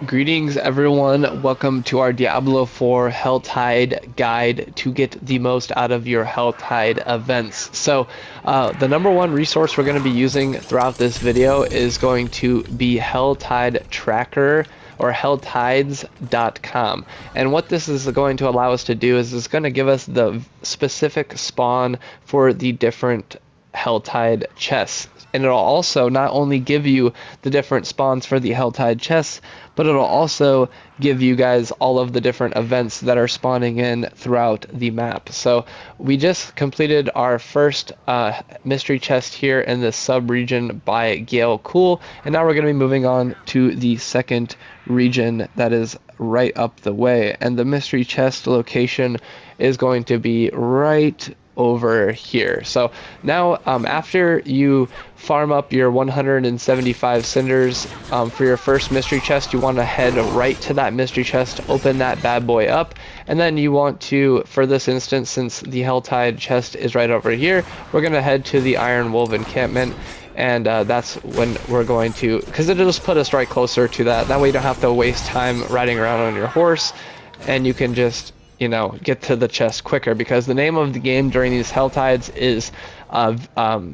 Greetings everyone, welcome to our Diablo 4 Helltide guide to get the most out of your Helltide events. So the number one resource we're going to be using throughout this video is going to be Helltide Tracker or helltides.com. And what this is going to allow us to do is it's going to give us the specific spawn for the different Helltide chests. And it'll also not only give you the different spawns for the Helltide chests, but it'll also give you guys all of the different events that are spawning in throughout the map. So we just completed our first mystery chest here in the sub-region by Gale Cool, and now we're going to be moving on to the second region that is right up the way. And the mystery chest location is going to be right over here. So now after you farm up your 175 cinders for your first mystery chest, you want to head right to that mystery chest, open that bad boy up, and then you want to, for this instance, since the Helltide chest is right over here, we're going to head to the Iron Wolf encampment. And that's when we're going to, because it'll just put us right closer to that way you don't have to waste time riding around on your horse, and you can just, you know, get to the chest quicker, because the name of the game during these Helltides is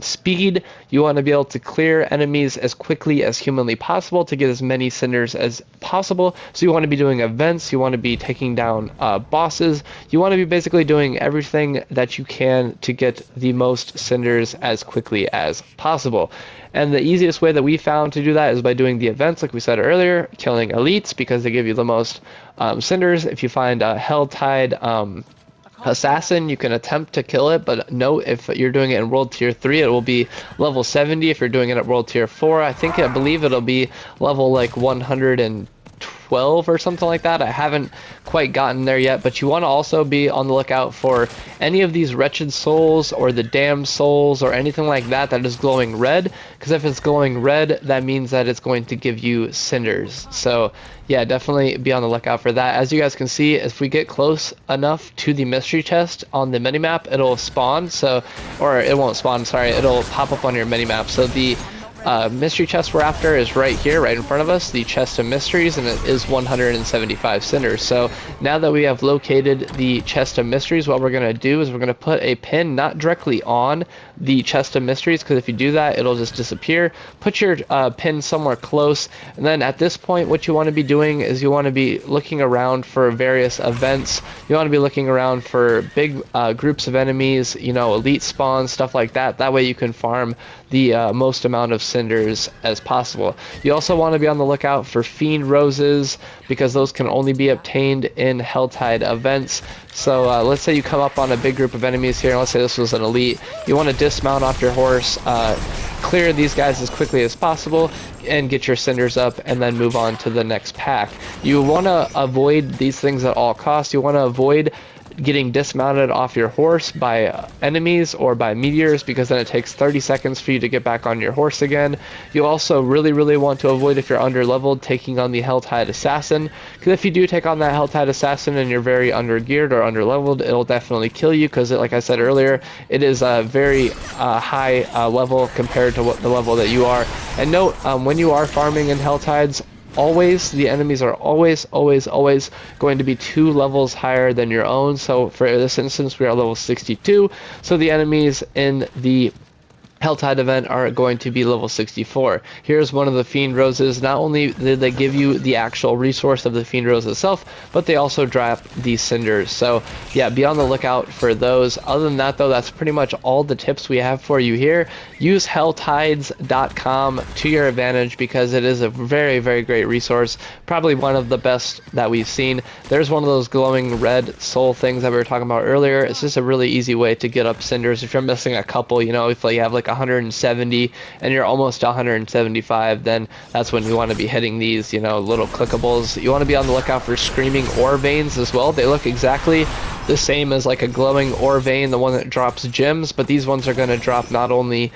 speed. You want to be able to clear enemies as quickly as humanly possible to get as many cinders as possible. So you want to be doing events, you want to be taking down bosses, you want to be basically doing everything that you can to get the most cinders as quickly as possible. And the easiest way that we found to do that is by doing the events, like we said earlier, killing elites, because they give you the most cinders. If you find a Helltide assassin, you can attempt to kill it, but note, if you're doing it in world tier 3, it will be level 70. If you're doing it at world tier 4, I believe it'll be level like 112 or something like that. I haven't quite gotten there yet, but you want to also be on the lookout for any of these wretched souls or the damned souls or anything like that that is glowing red, because if it's glowing red, that means that it's going to give you cinders. So yeah, definitely be on the lookout for that. As you guys can see, if we get close enough to the mystery chest on the minimap, it'll spawn, or it won't spawn, sorry, it'll pop up on your minimap. So the mystery chest we're after is right here, right in front of us, the chest of mysteries, and it is 175 cinders. So now that we have located the chest of mysteries, what we're going to do is we're going to put a pin not directly on the chest of mysteries, because if you do that, it'll just disappear. Put your pin somewhere close, and then at this point, what you want to be doing is you want to be looking around for various events. You want to be looking around for big groups of enemies, you know, elite spawns, stuff like that. That way you can farm the most amount of cinders as possible. You also want to be on the lookout for fiend roses, because those can only be obtained in Helltide events. So let's say you come up on a big group of enemies here, and let's say this was an elite. You want to dismount off your horse, clear these guys as quickly as possible, and get your cinders up, and then move on to the next pack. You want to avoid these things at all costs. You want to avoid getting dismounted off your horse by enemies or by meteors, because then it takes 30 seconds for you to get back on your horse again. You also really want to avoid, if you're under leveled, taking on the Helltide assassin, because if you do take on that Helltide assassin and you're very under geared or under leveled, it'll definitely kill you, because like I said earlier, it is a very high level compared to the level that you are. And note, when you are farming in Helltides, the enemies are always going to be 2 levels higher than your own. So for this instance, we are level 62, so the enemies in the Helltide event are going to be level 64. Here's one of the Fiend Roses. Not only did they give you the actual resource of the Fiend Rose itself, but they also drop these cinders. So yeah, be on the lookout for those. Other than that though, that's pretty much all the tips we have for you here. Use helltides.com to your advantage, because it is a very great resource. Probably one of the best that we've seen. There's one of those glowing red soul things that we were talking about earlier. It's just a really easy way to get up cinders. If you're missing a couple, you know, if you have like 170 and you're almost 175, then that's when you want to be hitting these, you know, little clickables. You want to be on the lookout for screaming ore veins as well. They look exactly the same as like a glowing ore vein, the one that drops gems, but these ones are going to drop not only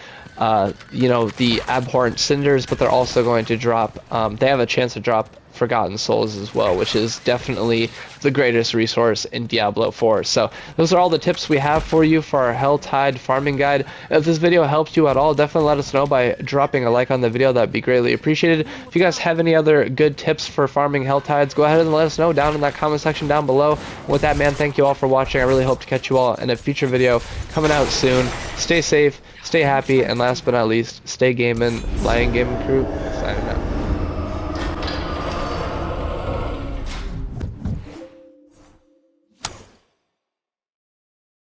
you know, the Aberrant Cinders, but they're also going to drop, they have a chance to drop Forgotten Souls as well, which is definitely the greatest resource in Diablo 4. So those are all the tips we have for you for our Helltide farming guide. If this video helped you at all, definitely let us know by dropping a like on the video. That'd be greatly appreciated. If you guys have any other good tips for farming Helltides, go ahead and let us know down in that comment section down below. And with that, man, thank you all for watching. I really hope to catch you all in a future video coming out soon. Stay safe, stay happy, and last but not least, stay gaming, Lion Gaming Crew.